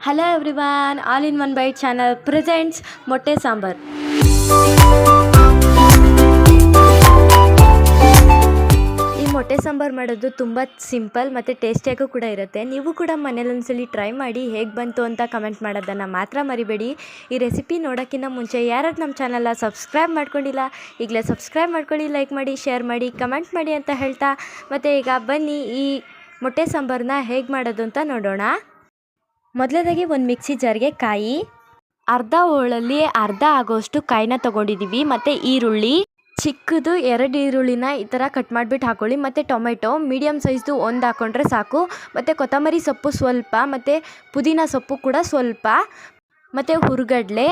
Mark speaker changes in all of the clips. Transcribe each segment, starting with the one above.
Speaker 1: Hello everyone, All in One Bite channel presents ಮೊಟ್ಟೆ ಸಾಂಬಾರ್. ಈ ಮೊಟ್ಟೆ ಸಾಂಬಾರ್ ಮಾಡೋದು ತುಂಬ ಸಿಂಪಲ್ ಮತ್ತು ಟೇಸ್ಟಿಯಾಗೂ ಕೂಡ ಇರುತ್ತೆ. ನೀವು ಕೂಡ ಮನೇಲಿ ಒಂದ್ಸಲಿ ಟ್ರೈ ಮಾಡಿ ಹೇಗೆ ಬಂತು ಅಂತ ಕಮೆಂಟ್ ಮಾಡೋದನ್ನು ಮಾತ್ರ ಮರಿಬೇಡಿ. ಈ ರೆಸಿಪಿ ನೋಡೋಕ್ಕಿಂತ ಮುಂಚೆ ಯಾರು ನಮ್ಮ ಚಾನಲ್ನ ಸಬ್ಸ್ಕ್ರೈಬ್ ಮಾಡ್ಕೊಂಡಿಲ್ಲ ಈಗಲೇ ಸಬ್ಸ್ಕ್ರೈಬ್ ಮಾಡ್ಕೊಳ್ಳಿ, ಲೈಕ್ ಮಾಡಿ, ಶೇರ್ ಮಾಡಿ, ಕಮೆಂಟ್ ಮಾಡಿ ಅಂತ ಹೇಳ್ತಾ ಮತ್ತು ಈಗ ಬನ್ನಿ ಈ ಮೊಟ್ಟೆ ಸಾಂಬಾರನ್ನ ಹೇಗೆ ಮಾಡೋದು ಅಂತ ನೋಡೋಣ. ಮೊದಲನೇದಾಗಿ ಒಂದು ಮಿಕ್ಸಿ ಜಾರ್ಗೆ ಕಾಯಿ, ಅರ್ಧ ಹೋಳಲ್ಲಿ ಅರ್ಧ ಆಗೋಷ್ಟು ಕಾಯಿನ ತೊಗೊಂಡಿದ್ದೀವಿ. ಮತ್ತು ಈರುಳ್ಳಿ ಚಿಕ್ಕದು 2 ಈರುಳ್ಳಿನ ಈ ಥರ ಕಟ್ ಮಾಡಿಬಿಟ್ಟು ಹಾಕ್ಕೊಳ್ಳಿ. ಮತ್ತು ಟೊಮೆಟೊ ಮೀಡಿಯಮ್ ಸೈಜ್ದು ಒಂದು ಹಾಕ್ಕೊಂಡ್ರೆ ಸಾಕು. ಮತ್ತು ಕೊತ್ತಂಬರಿ ಸೊಪ್ಪು ಸ್ವಲ್ಪ, ಮತ್ತು ಪುದೀನ ಸೊಪ್ಪು ಕೂಡ ಸ್ವಲ್ಪ, ಮತ್ತು ಹುರ್ಗಡ್ಲೆ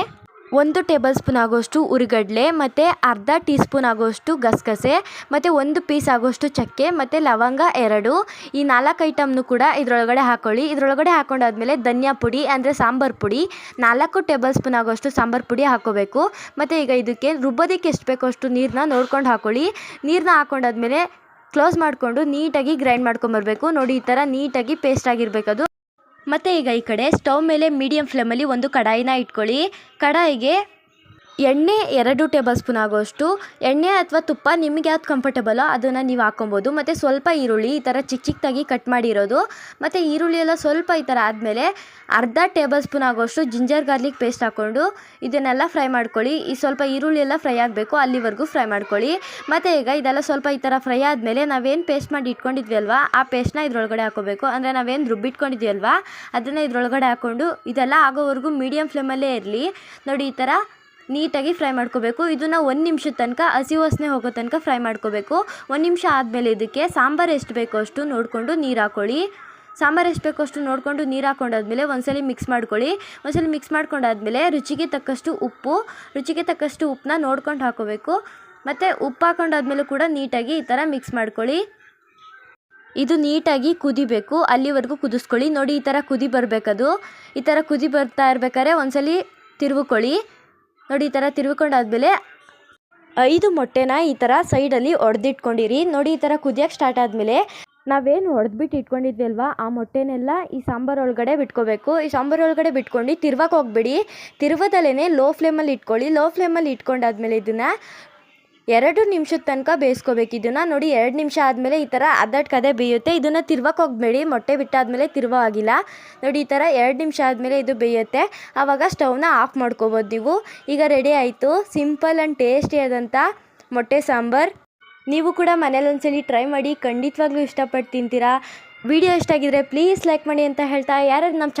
Speaker 1: 1 ಟೇಬಲ್ ಸ್ಪೂನ್ ಆಗೋಷ್ಟು ಹುರ್ಗಡ್ಲೆ, ಮತ್ತು ಅರ್ಧ ಟೀ ಸ್ಪೂನ್ ಆಗೋಷ್ಟು ಗಸಗಸೆ, ಮತ್ತು 1 ಪೀಸ್ ಆಗೋಷ್ಟು ಚಕ್ಕೆ, ಮತ್ತು ಲವಂಗ 2. ಈ 4 ಐಟಮ್ನು ಕೂಡ ಇದರೊಳಗಡೆ ಹಾಕ್ಕೊಳ್ಳಿ. ಇದರೊಳಗಡೆ ಹಾಕ್ಕೊಂಡಾದ್ಮೇಲೆ ಧನಿಯಾ ಪುಡಿ ಅಂದರೆ ಸಾಂಬಾರು ಪುಡಿ 4 ಟೇಬಲ್ ಸ್ಪೂನ್ ಆಗೋಷ್ಟು ಸಾಂಬಾರು ಪುಡಿ ಹಾಕ್ಕೋಬೇಕು. ಮತ್ತು ಈಗ ಇದಕ್ಕೆ ರುಬ್ಬೋದಕ್ಕೆ ಎಷ್ಟು ಬೇಕೋ ಅಷ್ಟು ನೀರನ್ನ ನೋಡ್ಕೊಂಡು ಹಾಕ್ಕೊಳ್ಳಿ. ನೀರನ್ನ ಹಾಕ್ಕೊಂಡಾದ್ಮೇಲೆ ಕ್ಲೋಸ್ ಮಾಡಿಕೊಂಡು ನೀಟಾಗಿ ಗ್ರೈಂಡ್ ಮಾಡ್ಕೊಂಬರ್ಬೇಕು. ನೋಡಿ, ಈ ಥರ ನೀಟಾಗಿ ಪೇಸ್ಟ್ ಆಗಿರಬೇಕದು. ಮತ್ತು ಈಗ ಈ ಕಡೆ ಸ್ಟವ್ ಮೇಲೆ ಮೀಡಿಯಮ್ ಫ್ಲೇಮಲ್ಲಿ ಒಂದು ಕಡಾಯಿನ ಇಟ್ಕೊಳ್ಳಿ. ಕಡಾಯಿಗೆ ಎಣ್ಣೆ 2 ಟೇಬಲ್ ಸ್ಪೂನ್ ಆಗೋಷ್ಟು ಎಣ್ಣೆ ಅಥವಾ ತುಪ್ಪ ನಿಮಗೆ ಯಾವ್ದು ಕಂಫರ್ಟಬಲೋ ಅದನ್ನು ನೀವು ಹಾಕ್ಕೊಬೋದು. ಮತ್ತು ಸ್ವಲ್ಪ ಈರುಳ್ಳಿ ಈ ಥರ ಚಿಕ್ಕದಾಗಿ ಕಟ್ ಮಾಡಿರೋದು. ಮತ್ತು ಈರುಳ್ಳಿ ಎಲ್ಲ ಸ್ವಲ್ಪ ಈ ಥರ ಆದಮೇಲೆ ಅರ್ಧ ಟೇಬಲ್ ಸ್ಪೂನ್ ಆಗೋಷ್ಟು ಜಿಂಜರ್ ಗಾರ್ಲಿಕ್ ಪೇಸ್ಟ್ ಹಾಕ್ಕೊಂಡು ಇದನ್ನೆಲ್ಲ ಫ್ರೈ ಮಾಡ್ಕೊಳ್ಳಿ. ಈ ಸ್ವಲ್ಪ ಈರುಳ್ಳಿ ಎಲ್ಲ ಫ್ರೈ ಆಗಬೇಕು, ಅಲ್ಲಿವರೆಗೂ ಫ್ರೈ ಮಾಡ್ಕೊಳ್ಳಿ. ಮತ್ತು ಈಗ ಇದೆಲ್ಲ ಸ್ವಲ್ಪ ಈ ಥರ ಫ್ರೈ ಆದಮೇಲೆ ನಾವೇನು ಪೇಸ್ಟ್ ಮಾಡಿ ಇಟ್ಕೊಂಡಿದ್ವಿ ಅಲ್ವಾ, ಆ ಪೇಸ್ಟ್ನ ಇದ್ರೊಳಗಡೆ ಹಾಕ್ಕೋಬೇಕು. ಅಂದರೆ ನಾವೇನು ರುಬ್ಬಿಟ್ಕೊಂಡಿದ್ವಿ ಅಲ್ವಾ ಅದನ್ನು ಇದ್ರೊಳಗಡೆ ಹಾಕ್ಕೊಂಡು ಇದೆಲ್ಲ ಆಗೋವರೆಗೂ ಮೀಡಿಯಮ್ ಫ್ಲೇಮಲ್ಲೇ ಇರಲಿ. ನೋಡಿ, ಈ ಥರ ನೀಟಾಗಿ ಫ್ರೈ ಮಾಡ್ಕೋಬೇಕು. ಇದನ್ನು 1 ನಿಮಿಷದ ತನಕ ಹಸಿ ವಾಸನೆ ಹೋಗೋ ತನಕ ಫ್ರೈ ಮಾಡ್ಕೋಬೇಕು. 1 ನಿಮಿಷ ಆದಮೇಲೆ ಇದಕ್ಕೆ ಸಾಂಬಾರು ಎಷ್ಟು ಬೇಕೋ ಅಷ್ಟು ನೋಡಿಕೊಂಡು ನೀರು ಹಾಕ್ಕೊಳ್ಳಿ. ಸಾಂಬಾರು ಎಷ್ಟು ಬೇಕೋ ಅಷ್ಟು ನೋಡಿಕೊಂಡು ನೀರು ಹಾಕ್ಕೊಂಡಾದ್ಮೇಲೆ ಒಂದ್ಸಲಿ ಮಿಕ್ಸ್ ಮಾಡ್ಕೊಳ್ಳಿ. ಒಂದ್ಸಲಿ ಮಿಕ್ಸ್ ಮಾಡ್ಕೊಂಡಾದ್ಮೇಲೆ ರುಚಿಗೆ ತಕ್ಕಷ್ಟು ಉಪ್ಪನ್ನ ನೋಡ್ಕೊಂಡು ಹಾಕ್ಕೋಬೇಕು. ಮತ್ತು ಉಪ್ಪು ಹಾಕ್ಕೊಂಡಾದ್ಮೇಲೆ ಕೂಡ ನೀಟಾಗಿ ಈ ಥರ ಮಿಕ್ಸ್ ಮಾಡ್ಕೊಳ್ಳಿ. ಇದು ನೀಟಾಗಿ ಕುದಿಬೇಕು, ಅಲ್ಲಿವರೆಗೂ ಕುದಿಸ್ಕೊಳ್ಳಿ. ನೋಡಿ, ಈ ಥರ ಕುದಿ ಬರಬೇಕದು. ಈ ಥರ ಕುದಿ ಬರ್ತಾ ಇರ್ಬೇಕಾದ್ರೆ ಒಂದ್ಸಲಿ ತಿರುಗಿಕೊಳ್ಳಿ. ನೋಡಿ, ಈ ಥರ ತಿರುಗಿಕೊಂಡಾದ್ಮೇಲೆ 5 ಮೊಟ್ಟೆನ ಈ ಥರ ಸೈಡಲ್ಲಿ ಒಡೆದಿಟ್ಕೊಂಡಿರಿ. ನೋಡಿ, ಈ ಥರ ಕುದಿಯೋಕ್ಕೆ ಸ್ಟಾರ್ಟ್ ಆದಮೇಲೆ ನಾವೇನು ಹೊಡೆದ್ಬಿಟ್ಟು ಇಟ್ಕೊಂಡಿದ್ವಿ ಅಲ್ವಾ ಆ ಮೊಟ್ಟೆನೆಲ್ಲ ಈ ಸಾಂಬಾರು ಒಳಗಡೆ ಬಿಟ್ಕೋಬೇಕು. ಈ ಸಾಂಬಾರು ಒಳಗಡೆ ಬಿಟ್ಕೊಂಡು ತಿರ್ವಕ್ಕೆ ಹೋಗ್ಬೇಡಿ, ತಿರುವದಲ್ಲೇ ಲೋ ಫ್ಲೇಮಲ್ಲಿ ಇಟ್ಕೊಳ್ಳಿ. ಲೋ ಫ್ಲೇಮಲ್ಲಿ ಇಟ್ಕೊಂಡಾದ್ಮೇಲೆ ಇದನ್ನು 2 ನಿಮಿಷದ ತನಕ ಬೇಯಿಸ್ಕೋಬೇಕು. ಇದನ್ನು ನೋಡಿ, 2 ನಿಮಿಷ ಆದಮೇಲೆ ಈ ಥರ ಕದೆ ಬೇಯುತ್ತೆ. ಇದನ್ನು ತಿರ್ವಕ್ಕೆ ಹೋಗಬೇಡಿ, ಮೊಟ್ಟೆ ಬಿಟ್ಟಾದಮೇಲೆ ತಿರ್ವ ಆಗಿಲ್ಲ. ನೋಡಿ, ಈ ಥರ 2 ನಿಮಿಷ ಆದಮೇಲೆ ಇದು ಬೇಯುತ್ತೆ. ಆವಾಗ ಸ್ಟವ್ನ ಆಫ್ ಮಾಡ್ಕೋಬೋದು ನೀವು. ಈಗ ರೆಡಿ ಆಯಿತು ಸಿಂಪಲ್ ಆ್ಯಂಡ್ ಟೇಸ್ಟಿ ಆದಂಥ ಮೊಟ್ಟೆ ಸಾಂಬಾರು. ನೀವು ಕೂಡ ಮನೇಲಿ ಒಂದ್ಸಲಿ ಟ್ರೈ ಮಾಡಿ, ಖಂಡಿತವಾಗ್ಲೂ ಇಷ್ಟಪಟ್ಟು ತಿಂತೀರಾ. ವಿಡಿಯೋ ಇಷ್ಟ ಆಗಿದ್ರೆ ಪ್ಲೀಸ್ ಲೈಕ್ ಮಾಡಿ ಅಂತ ಹೇಳ್ತಾ, ಯಾರು ನಮ್ಮ